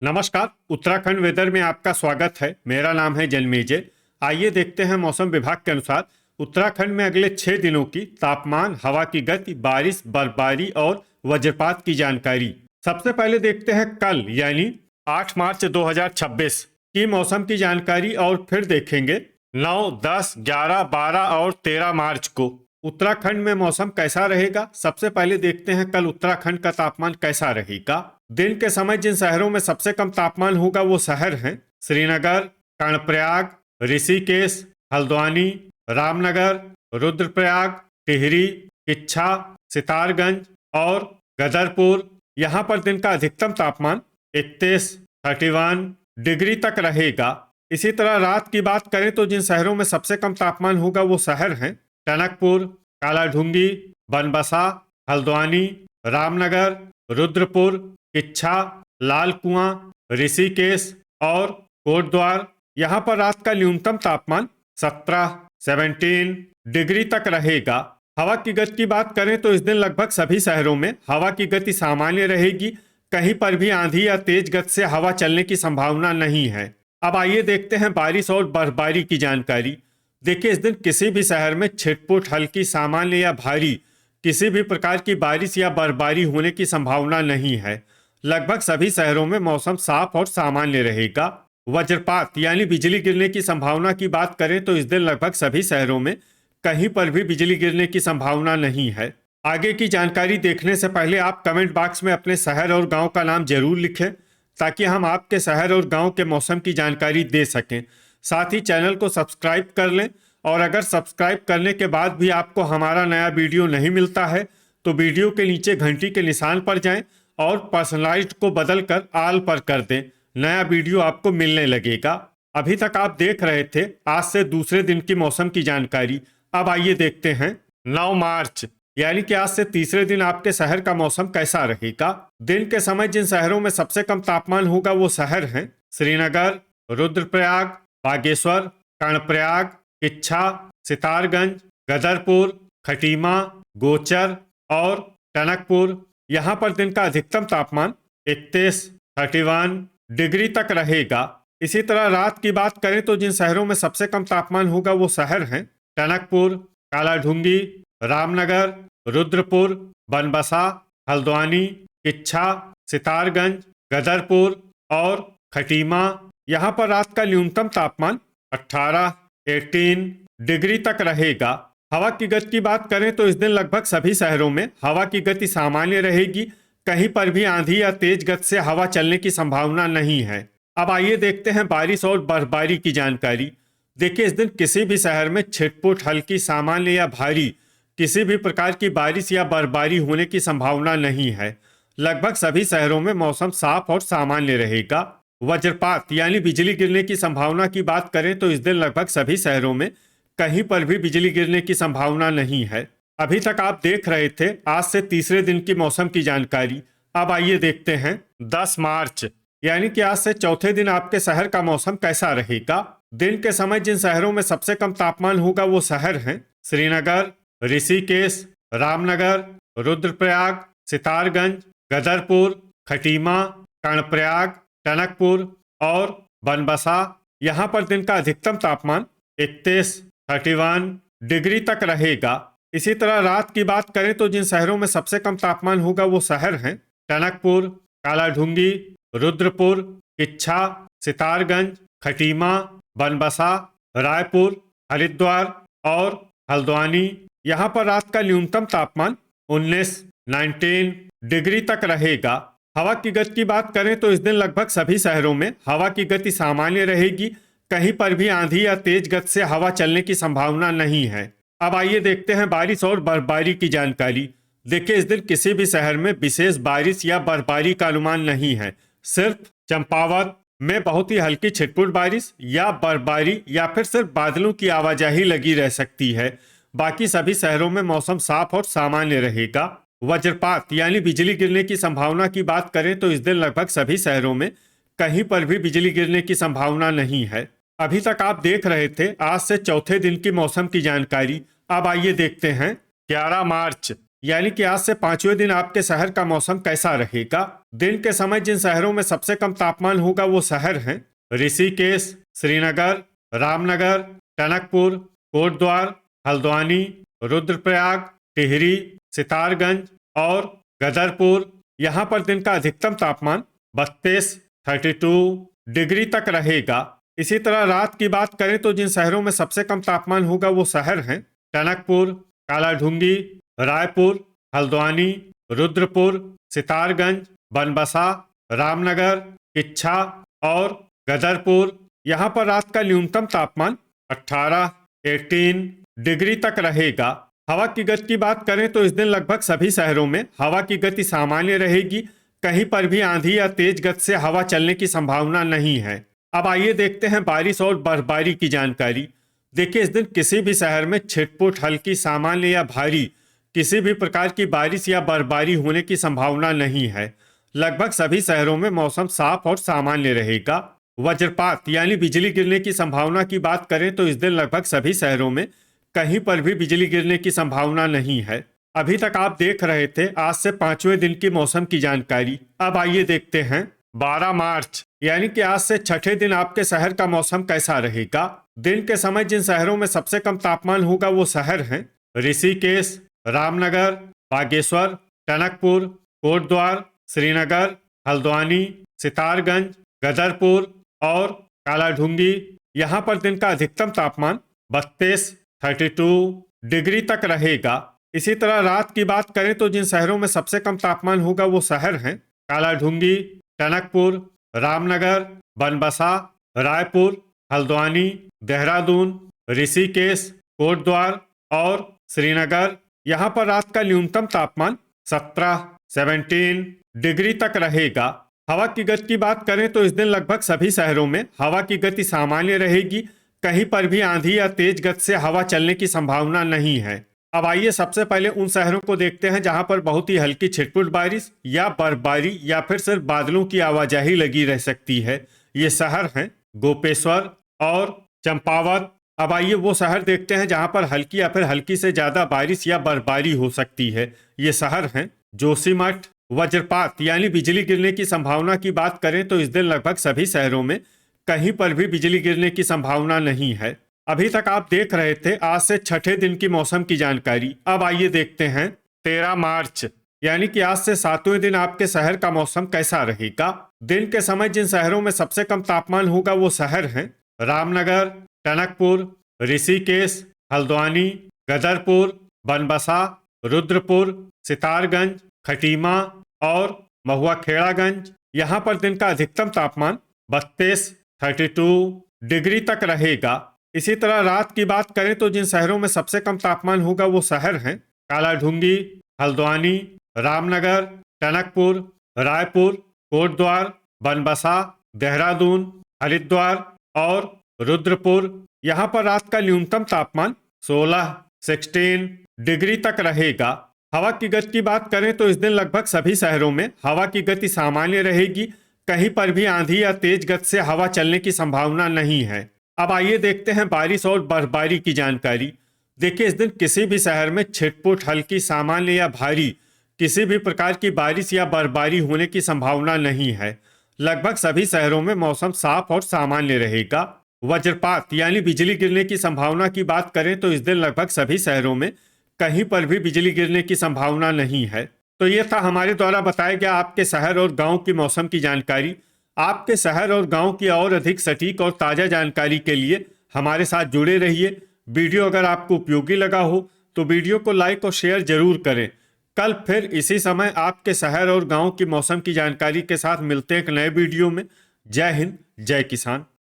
नमस्कार। उत्तराखंड वेदर में आपका स्वागत है। मेरा नाम है जन्मेजय। आइए देखते हैं मौसम विभाग के अनुसार उत्तराखंड में अगले 6 दिनों की तापमान, हवा की गति, बारिश, बर्फबारी और वज्रपात की जानकारी। सबसे पहले देखते हैं कल यानी 8 मार्च 2026 की मौसम की जानकारी और फिर देखेंगे 9, 10, 11, 12 और 13 मार्च को उत्तराखंड में मौसम कैसा रहेगा। सबसे पहले देखते हैं कल उत्तराखंड का तापमान कैसा रहेगा। दिन के समय जिन शहरों में सबसे कम तापमान होगा वो शहर हैं श्रीनगर, कर्णप्रयाग, ऋषिकेश, हल्द्वानी, रामनगर, रुद्रप्रयाग, टिहरी, किच्छा, सितारगंज और गदरपुर। यहाँ पर दिन का अधिकतम तापमान 31 डिग्री तक रहेगा। इसी तरह रात की बात करें तो जिन शहरों में सबसे कम तापमान होगा वो शहर हैं टनकपुर, कालाढूंगी, बनबसा, हल्द्वानी, रामनगर, रुद्रपुर, किच्छा, लाल कुआं, ऋषिकेश और कोटद्वार। यहाँ पर रात का न्यूनतम तापमान 17 डिग्री तक रहेगा। हवा की गति की बात करें तो इस दिन लगभग सभी शहरों में हवा की गति सामान्य रहेगी। कहीं पर भी आंधी या तेज गति से हवा चलने की संभावना नहीं है। अब आइए देखते हैं बारिश और बर्फबारी की जानकारी। देखिए, इस दिन किसी भी शहर में छिटपुट, हल्की, सामान्य या भारी किसी भी प्रकार की बारिश या बर्फबारी होने की संभावना नहीं है। लगभग सभी शहरों में मौसम साफ और सामान्य रहेगा। वज्रपात यानी बिजली गिरने की संभावना की बात करें तो इस दिन लगभग सभी शहरों में कहीं पर भी बिजली गिरने की संभावना नहीं है। आगे की जानकारी देखने से पहले आप कमेंट बॉक्स में अपने शहर और गांव का नाम जरूर लिखें ताकि हम आपके शहर और गांव के मौसम की जानकारी दे सकें। साथ ही चैनल को सब्सक्राइब कर लें और अगर सब्सक्राइब करने के बाद भी आपको हमारा नया वीडियो नहीं मिलता है तो वीडियो के नीचे घंटी के निशान पर जाएं और पर्सनलाइज्ड को बदलकर ऑल पर कर दें। नया वीडियो आपको मिलने लगेगा। अभी तक आप देख रहे थे आज से दूसरे दिन की मौसम की जानकारी। अब आइए देखते हैं 9 मार्च यानी कि आज से तीसरे दिन आपके शहर का मौसम कैसा रहेगा। दिन के समय जिन शहरों में सबसे कम तापमान होगा वो शहर हैं श्रीनगर, रुद्रप्रयाग, बागेश्वर, कर्णप्रयाग, किच्छा, सितारगंज, गदरपुर, खटीमा, गोचर और टनकपुर। यहाँ पर दिन का अधिकतम तापमान 31 डिग्री तक रहेगा। इसी तरह रात की बात करें तो जिन शहरों में सबसे कम तापमान होगा वो शहर हैं टनकपुर, कालाढूंगी, रामनगर, रुद्रपुर, बनबसा, हल्द्वानी, किच्छा, सितारगंज, गदरपुर और खटीमा। यहाँ पर रात का न्यूनतम तापमान 18 डिग्री तक रहेगा। हवा की गति की बात करें तो इस दिन लगभग सभी शहरों में हवा की गति सामान्य रहेगी। कहीं पर भी आंधी या तेज गति से हवा चलने की संभावना नहीं है। अब आइए देखते हैं बारिश और बर्फबारी की जानकारी। देखिए, इस दिन किसी भी शहर में छिटपुट, हल्की, सामान्य या भारी किसी भी प्रकार की बारिश या बर्फबारी होने की संभावना नहीं है। लगभग सभी शहरों में मौसम साफ और सामान्य रहेगा। वज्रपात यानी बिजली गिरने की संभावना की बात करें तो इस दिन लगभग सभी शहरों में कहीं पर भी बिजली गिरने की संभावना नहीं है। अभी तक आप देख रहे थे आज से तीसरे दिन की मौसम की जानकारी। अब आइए देखते हैं 10 मार्च यानी कि आज से चौथे दिन आपके शहर का मौसम कैसा रहेगा। दिन के समय जिन शहरों में सबसे कम तापमान होगा वो शहर हैं श्रीनगर, ऋषिकेश, रामनगर, रुद्रप्रयाग, सितारगंज, गदरपुर, खटीमा, कर्णप्रयाग, टनकपुर और बनबसा। यहाँ पर दिन का अधिकतम तापमान 31 डिग्री तक रहेगा। इसी तरह रात की बात करें तो जिन शहरों में सबसे कम तापमान होगा वो शहर हैं टनकपुर, कालाढूंगी, रुद्रपुर, किच्छा, सितारगंज, खटीमा, बनबसा, रायपुर, हरिद्वार और हल्द्वानी। यहाँ पर रात का न्यूनतम तापमान 19 डिग्री तक रहेगा। हवा की गति की बात करें तो इस दिन लगभग सभी शहरों में हवा की गति सामान्य रहेगी। कहीं पर भी आंधी या तेज गति से हवा चलने की संभावना नहीं है। अब आइए देखते हैं बारिश और बर्फबारी की जानकारी। देखिए, इस दिन किसी भी शहर में विशेष बारिश या बर्फबारी का अनुमान नहीं है। सिर्फ चंपावत में बहुत ही हल्की छिटपुट बारिश या बर्फबारी या फिर सिर्फ बादलों की आवाजाही लगी रह सकती है। बाकी सभी शहरों में मौसम साफ और सामान्य रहेगा। वज्रपात यानी बिजली गिरने की संभावना की बात करें तो इस दिन लगभग सभी शहरों में कहीं पर भी बिजली गिरने की संभावना नहीं है। अभी तक आप देख रहे थे आज से चौथे दिन की मौसम की जानकारी। अब आइए देखते हैं 11 मार्च यानी कि आज से 5वें दिन आपके शहर का मौसम कैसा रहेगा। दिन के समय जिन शहरों में सबसे कम तापमान होगा वो शहर हैं ऋषिकेश, श्रीनगर, रामनगर, टनकपुर, कोटद्वार, हल्द्वानी, रुद्रप्रयाग, टिहरी, सितारगंज और गदरपुर। यहाँ पर दिन का अधिकतम तापमान 32 डिग्री तक रहेगा। इसी तरह रात की बात करें तो जिन शहरों में सबसे कम तापमान होगा वो शहर हैं टनकपुर, कालाढूंगी, रायपुर, हल्द्वानी, रुद्रपुर, सितारगंज, बनबसा, रामनगर, किच्छा और गदरपुर। यहाँ पर रात का न्यूनतम तापमान 18 डिग्री तक रहेगा। हवा की गति की बात करें तो इस दिन लगभग सभी शहरों में हवा की गति सामान्य रहेगी। कहीं पर भी आंधी या तेज गति से हवा चलने की संभावना नहीं है। अब आइए देखते हैं बारिश और बर्फबारी की जानकारी। देखिए, इस दिन किसी भी शहर में छिटपुट, हल्की, सामान्य या भारी किसी भी प्रकार की बारिश या बर्फबारी होने की संभावना नहीं है। लगभग सभी शहरों में मौसम साफ और सामान्य रहेगा। वज्रपात यानी बिजली गिरने की संभावना की बात करें तो इस दिन लगभग सभी शहरों में कहीं पर भी बिजली गिरने की संभावना नहीं है। अभी तक आप देख रहे थे आज से 5वें दिन की मौसम की जानकारी। अब आइए देखते हैं 12 मार्च यानी कि आज से छठे दिन आपके शहर का मौसम कैसा रहेगा। दिन के समय जिन शहरों में सबसे कम तापमान होगा वो शहर हैं ऋषिकेश, रामनगर, बागेश्वर, टनकपुर, कोटद्वार, श्रीनगर, हल्द्वानी, सितारगंज, गदरपुर और कालाढूंगी। यहाँ पर दिन का अधिकतम तापमान 32 डिग्री तक रहेगा। इसी तरह रात की बात करें तो जिन शहरों में सबसे कम तापमान होगा वो शहर हैं कालाढूंगी, टनकपुर, रामनगर, बनबसा, रायपुर, हल्द्वानी, देहरादून, ऋषिकेश, कोटद्वार और श्रीनगर। यहाँ पर रात का न्यूनतम तापमान 17 डिग्री तक रहेगा। हवा की गति की बात करें तो इस दिन लगभग सभी शहरों में हवा की गति सामान्य रहेगी। कहीं पर भी आंधी या तेज गति से हवा चलने की संभावना नहीं है। अब आइए सबसे पहले उन शहरों को देखते हैं जहां पर बहुत ही हल्की छिटपुट बारिश या बर्फबारी या फिर सिर्फ बादलों की आवाजाही लगी रह सकती है। ये शहर हैं गोपेश्वर और चंपावत। अब आइए वो शहर देखते हैं जहां पर हल्की या फिर हल्की से ज्यादा बारिश या बर्फबारी हो सकती है। ये शहर हैं जोशीमठ। वज्रपात यानी बिजली गिरने की संभावना की बात करें तो इस दिन लगभग सभी शहरों में कहीं पर भी बिजली गिरने की संभावना नहीं है। अभी तक आप देख रहे थे आज से छठे दिन की मौसम की जानकारी। अब आइए देखते हैं 13 मार्च यानी कि आज से 7वें दिन आपके शहर का मौसम कैसा रहेगा। दिन के समय जिन शहरों में सबसे कम तापमान होगा वो शहर हैं रामनगर, टनकपुर, ऋषिकेश, हल्द्वानी, गदरपुर, बनबसा, रुद्रपुर, सितारगंज, खटीमा और महुआखेड़ागंज। यहाँ पर दिन का अधिकतम तापमान 32 डिग्री तक रहेगा। इसी तरह रात की बात करें तो जिन शहरों में सबसे कम तापमान होगा वो शहर हैं कालाढूंगी, हल्द्वानी, रामनगर, टनकपुर, रायपुर, कोटद्वार, बनबसा, देहरादून, हरिद्वार और रुद्रपुर। यहाँ पर रात का न्यूनतम तापमान 16 डिग्री तक रहेगा। हवा की गति की बात करें तो इस दिन लगभग सभी शहरों में हवा की गति सामान्य रहेगी। कहीं पर भी आंधी या तेज गति से हवा चलने की संभावना नहीं है। अब आइए देखते हैं बारिश और बर्फबारी की जानकारी। देखिए, इस दिन किसी भी शहर में छिटपुट, हल्की, सामान्य या भारी किसी भी प्रकार की बारिश या बर्फबारी होने की संभावना नहीं है। लगभग सभी शहरों में मौसम साफ और सामान्य रहेगा। वज्रपात यानी बिजली गिरने की संभावना की बात करें तो इस दिन लगभग सभी शहरों में कहीं पर भी बिजली गिरने की संभावना नहीं है। तो ये था हमारे द्वारा बताया गया आपके शहर और गांव की मौसम की जानकारी। आपके शहर और गांव की और अधिक सटीक और ताज़ा जानकारी के लिए हमारे साथ जुड़े रहिए। वीडियो अगर आपको उपयोगी लगा हो तो वीडियो को लाइक और शेयर जरूर करें। कल फिर इसी समय आपके शहर और गांव की मौसम की जानकारी के साथ मिलते हैं एक नए वीडियो में। जय हिंद, जय किसान।